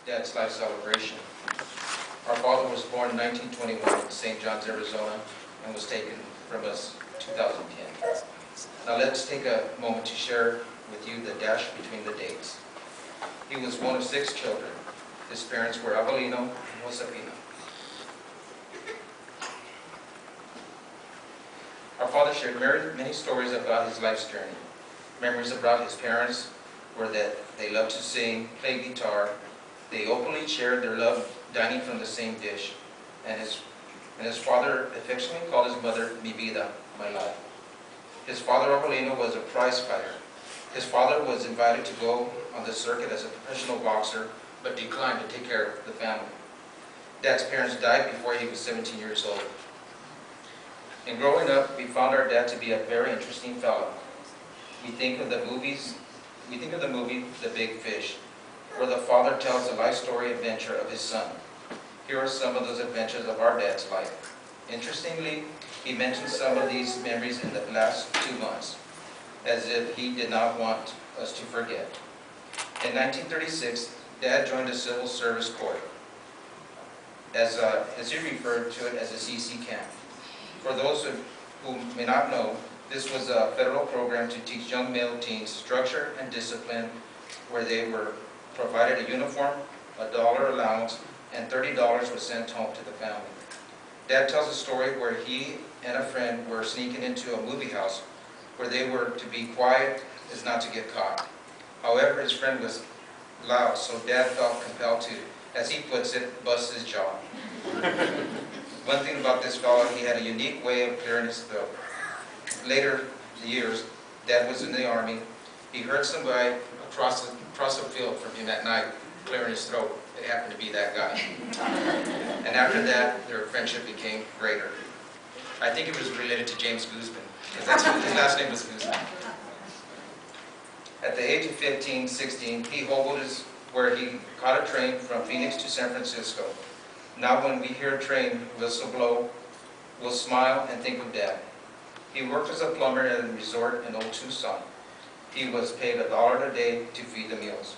Dad's Life Celebration. Our father was born in 1921 in St. John's, Arizona, and was taken from us in 2010. Now let's take a moment to share with you the dash between the dates. He was one of 6 children. His parents were Avelino and Josefina. Our father shared many stories about his life's journey. Memories about his parents were that they loved to sing, play guitar. They openly shared their love dining from the same dish. And his father affectionately called his mother Mi Vida, my life. His father, Avelino, was a prize fighter. His father was invited to go on the circuit as a professional boxer, but declined to take care of the family. Dad's parents died before he was 17 years old. In growing up, we found our dad to be a very interesting fellow. We think of the movie The Big Fish, where the father tells the life story adventure of his son. Here are some of those adventures of our dad's life. Interestingly, he mentioned some of these memories in the last 2 months, as if he did not want us to forget. In 1936, Dad joined the Civil Service Corps, as he referred to it as a CC camp. For those who may not know, this was a federal program to teach young male teens structure and discipline, where they were provided a uniform, a $1 allowance, and $30 was sent home to the family. Dad tells a story where he and a friend were sneaking into a movie house where they were to be quiet as not to get caught. However, his friend was loud, so Dad felt compelled to, as he puts it, bust his jaw. One thing about this fellow, he had a unique way of clearing his throat. Later years, Dad was in the Army. He heard somebody across the field from him at night clearing his throat. It happened to be that guy. And after that, their friendship became greater. I think it was related to James Guzman, because his last name was Guzman. At the age of 15, 16, he hoboed where he caught a train from Phoenix to San Francisco. Now when we hear a train whistle blow, we'll smile and think of Dad. He worked as a plumber at a resort in Old Tucson. He was paid $1 a day to feed the meals.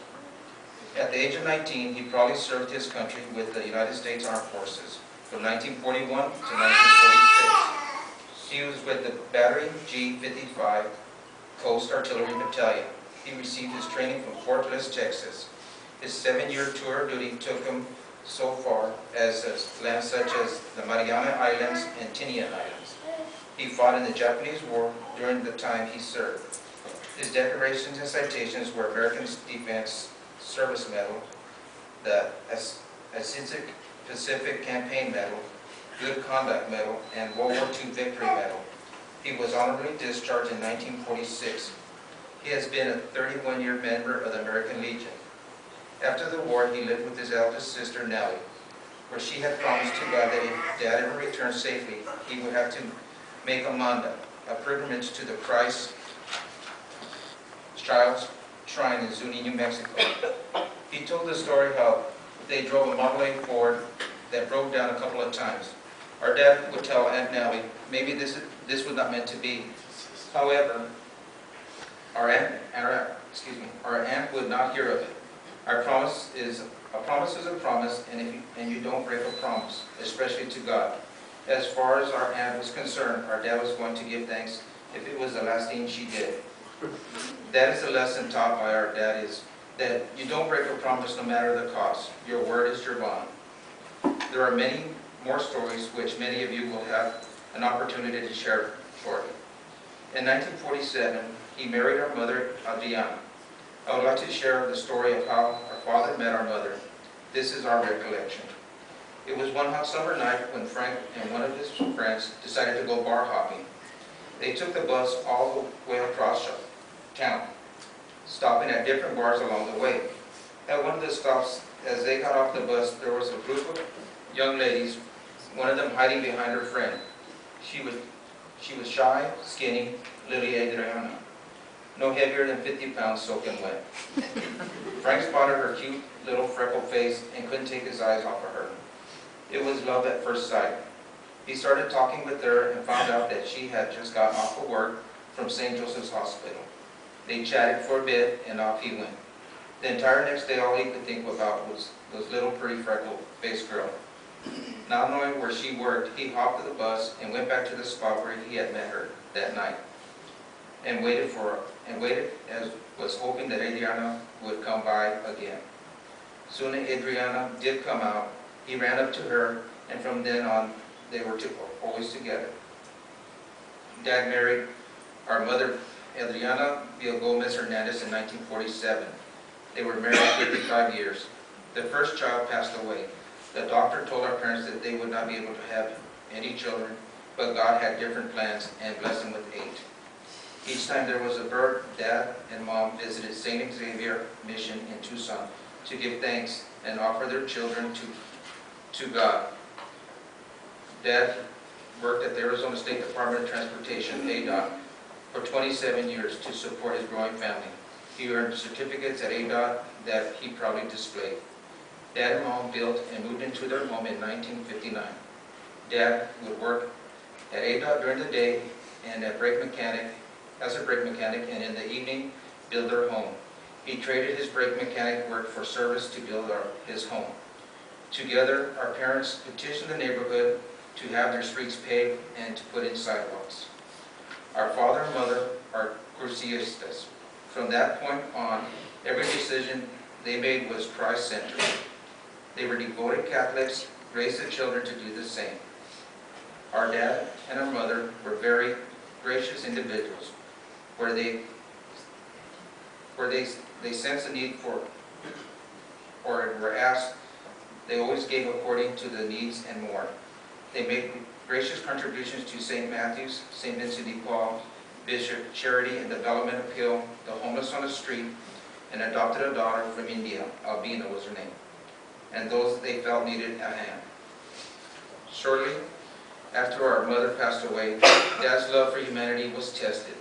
At the age of 19, he proudly served his country with the United States Armed Forces from 1941 to 1946. He was with the Battery G-55 Coast Artillery Battalion. He received his training from Fort Bliss, Texas. His 7-year tour of duty took him so far as lands such as the Mariana Islands and Tinian Islands. He fought in the Japanese War during the time he served. His decorations and citations were American Defense Service Medal, the Pacific Campaign Medal, Good Conduct Medal, and World War II Victory Medal. He was honorably discharged in 1946. He has been a 31-year member of the American Legion. After the war, he lived with his eldest sister, Nellie, where she had promised to God that if Dad ever returned safely, he would have to make a manda, a pilgrimage to the Christ Child's Shrine in Zuni, New Mexico. He told the story how they drove a Model A Ford that broke down a couple of times. Our dad would tell Aunt Nellie, maybe this was not meant to be. However, our aunt would not hear of it. A promise is a promise, and you don't break a promise, especially to God. As far as our aunt was concerned, our dad was going to give thanks if it was the last thing she did. That is the lesson taught by our dad, is that you don't break a promise no matter the cost. Your word is your bond. There are many more stories which many of you will have an opportunity to share shortly. In 1947, he married our mother, Adriana. I would like to share the story of how our father met our mother. This is our recollection. It was one hot summer night when Frank and one of his friends decided to go bar hopping. They took the bus all the way across town, stopping at different bars along the way. At one of the stops, as they got off the bus, there was a group of young ladies, one of them hiding behind her friend. She was shy, skinny, little Adriana, no heavier than 50 pounds soaking wet. Frank spotted her cute little freckled face and couldn't take his eyes off of her. It was love at first sight. He started talking with her and found out that she had just gotten off of work from St. Joseph's Hospital. They chatted for a bit and off he went. The entire next day, all he could think about was little pretty freckle-faced girl. Not knowing where she worked, he hopped the bus and went back to the spot where he had met her that night, and waited as was hoping that Adriana would come by again. Soon Adriana did come out. He ran up to her, and from then on, they were always together. Dad married our mother, Adriana Gomez Hernandez, in 1947. They were married 55 years. The first child passed away. The doctor told our parents that they would not be able to have any children, but God had different plans and blessed them with 8. Each time there was a birth, Dad and Mom visited St. Xavier Mission in Tucson to give thanks and offer their children to God. Dad worked at the Arizona State Department of Transportation, ADOT, for 27 years to support his growing family. He earned certificates at ADOT that he proudly displayed. Dad and Mom built and moved into their home in 1959. Dad would work at ADOT during the day and as a brake mechanic, and in the evening build their home. He traded his brake mechanic work for service to build his home. Together, our parents petitioned the neighborhood to have their streets paved and to put in sidewalks. Our father and mother are crucistas. From that point on, every decision they made was Christ-centered. They were devoted Catholics, raised the children to do the same. Our dad and our mother were very gracious individuals. Where they sensed the need for, or were asked, they always gave according to the needs and more. They made gracious contributions to St. Matthew's, St. Vincent de Paul, Bishop Charity and Development Appeal, the homeless on the street, and adopted a daughter from India, Albina was her name, and those they felt needed a hand. Shortly after our mother passed away, Dad's love for humanity was tested.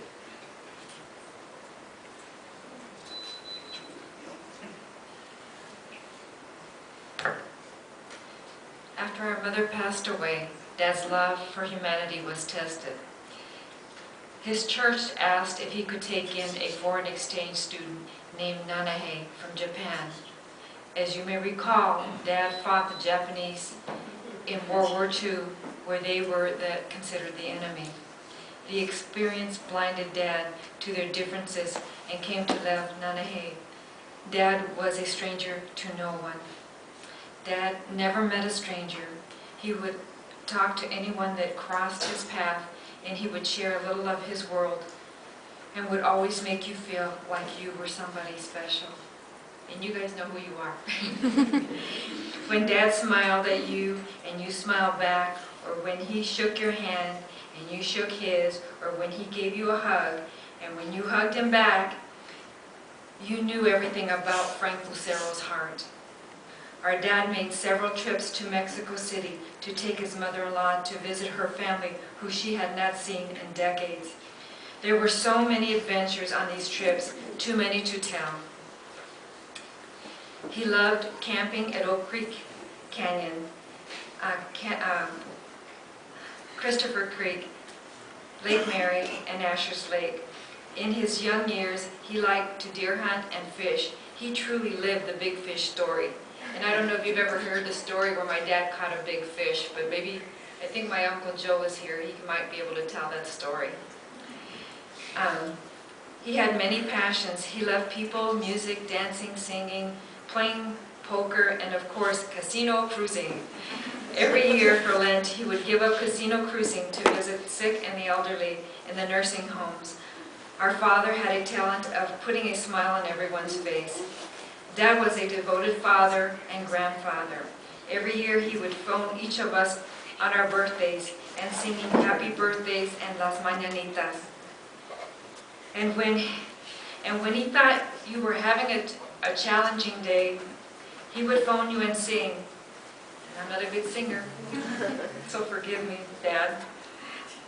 After our mother passed away, Dad's love for humanity was tested. His church asked if he could take in a foreign exchange student named Nanahe from Japan. As you may recall, Dad fought the Japanese in World War II, where they were considered the enemy. The experience blinded Dad to their differences and came to love Nanahe. Dad was a stranger to no one. Dad never met a stranger. He would talk to anyone that crossed his path, and he would share a little of his world and would always make you feel like you were somebody special. And you guys know who you are. When Dad smiled at you and you smiled back, or when he shook your hand and you shook his, or when he gave you a hug and when you hugged him back, you knew everything about Frank Lucero's heart. Our dad made several trips to Mexico City to take his mother-in-law to visit her family, who she had not seen in decades. There were so many adventures on these trips, too many to tell. He loved camping at Oak Creek Canyon, Christopher Creek, Lake Mary, and Asher's Lake. In his young years, he liked to deer hunt and fish. He truly lived the big fish story. And I don't know if you've ever heard the story where my dad caught a big fish, but maybe, I think my Uncle Joe is here. He might be able to tell that story. He had many passions. He loved people, music, dancing, singing, playing poker, and of course, casino cruising. Every year for Lent, he would give up casino cruising to visit sick and the elderly in the nursing homes. Our father had a talent of putting a smile on everyone's face. Dad was a devoted father and grandfather. Every year he would phone each of us on our birthdays and singing happy birthdays and las mañanitas. And when he thought you were having a challenging day, he would phone you and sing. And I'm not a good singer, so forgive me, Dad.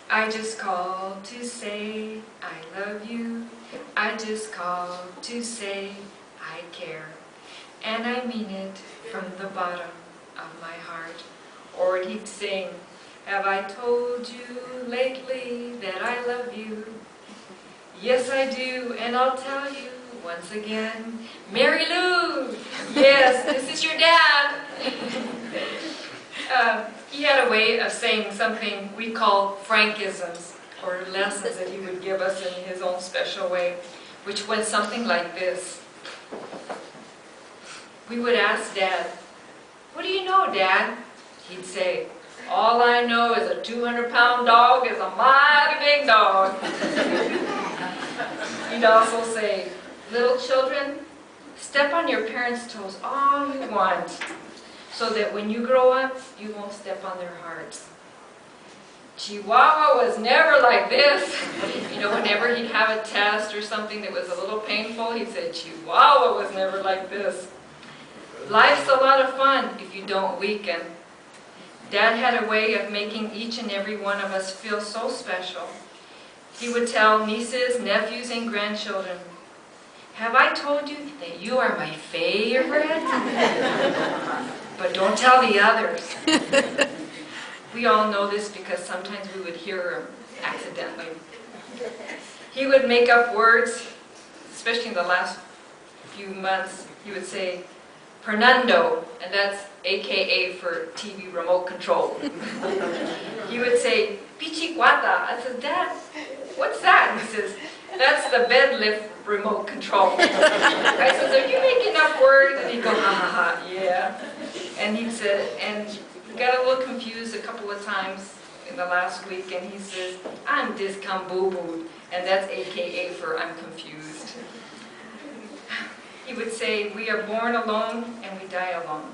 I just called to say I love you. I just called to say I care. And I mean it from the bottom of my heart. Or he'd sing, have I told you lately that I love you? Yes, I do, and I'll tell you once again, Mary Lou, yes, this is your dad. He had a way of saying something we call Frankisms, or lessons that he would give us in his own special way, which went something like this. We would ask Dad, "What do you know, Dad?" He'd say, "All I know is a 200-pound dog is a mighty big dog." He'd also say, "Little children, step on your parents' toes all you want, so that when you grow up, you won't step on their hearts." Chihuahua was never like this. You know, whenever he'd have a test or something that was a little painful, he'd say, "Chihuahua was never like this." Life's a lot of fun if you don't weaken. Dad had a way of making each and every one of us feel so special. He would tell nieces, nephews, and grandchildren, "Have I told you that you are my favorite? But don't tell the others." We all know this because sometimes we would hear him accidentally. He would make up words, especially in the last few months. He would say, "Fernando," and that's AKA for TV remote control. He would say, "Pichicuata." I said, "Dad, what's that?" He says, "That's the bed lift remote control." I said, "Are you making up words?" And he'd go, "Ha ha ha, yeah." And he said, and he got a little confused a couple of times in the last week, and he says, "I'm discamboo-booed," and that's AKA for "I'm confused." He would say, "We are born alone and we die alone.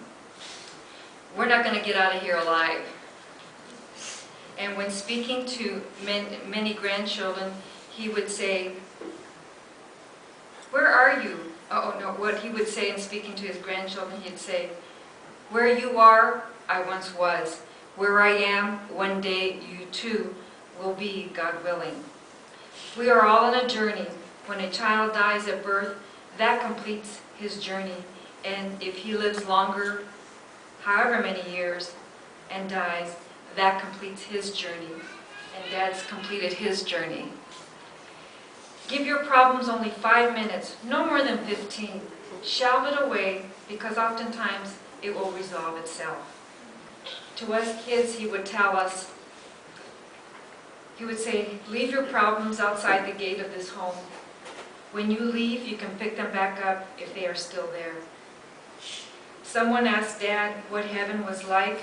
We're not going to get out of here alive." And when speaking to many grandchildren, he would say, "Where are you?" Oh no, what he would say in speaking to his grandchildren, he'd say, "Where you are, I once was. Where I am, one day you too will be, God willing." We are all on a journey. When a child dies at birth, that completes his journey. And if he lives longer, however many years, and dies, that completes his journey. And Dad's completed his journey. Give your problems only 5 minutes, no more than 15. Shelve it away, because oftentimes it will resolve itself. To us kids, he would tell us, he would say, "Leave your problems outside the gate of this home. When you leave, you can pick them back up if they are still there." Someone asked Dad what heaven was like.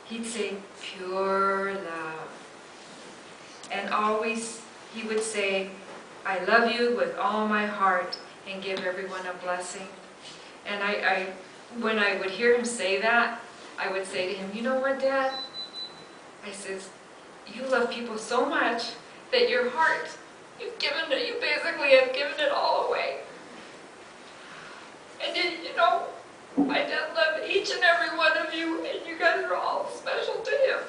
He'd say, "Pure love." And always he would say, "I love you with all my heart," and give everyone a blessing. And when I would hear him say that, I would say to him, "You know what, Dad?" I says, "You love people so much that your heart, you basically have given it all away." And then, you know, my dad loved each and every one of you, and you guys are all special to him.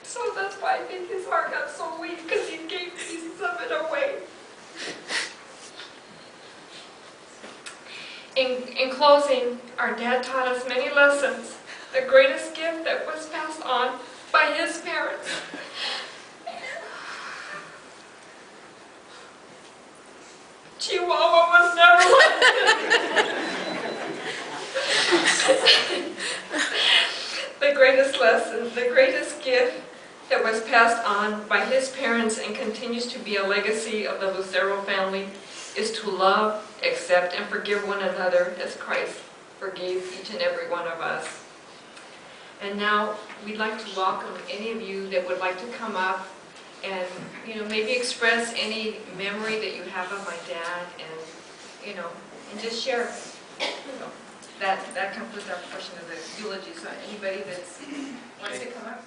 So that's why I think his heart got so weak, because he gave pieces of it away. In closing, our dad taught us many lessons. The greatest gift that was passed on by his parents. Chihuahua was never like this. The greatest lesson, the greatest gift that was passed on by his parents and continues to be a legacy of the Lucero family is to love, accept, and forgive one another as Christ forgave each and every one of us. And now we'd like to welcome any of you that would like to come up and, you know, maybe express any memory that you have of my dad, and, you know, and just share. So that concludes our portion of the eulogy. So anybody that wants to come up?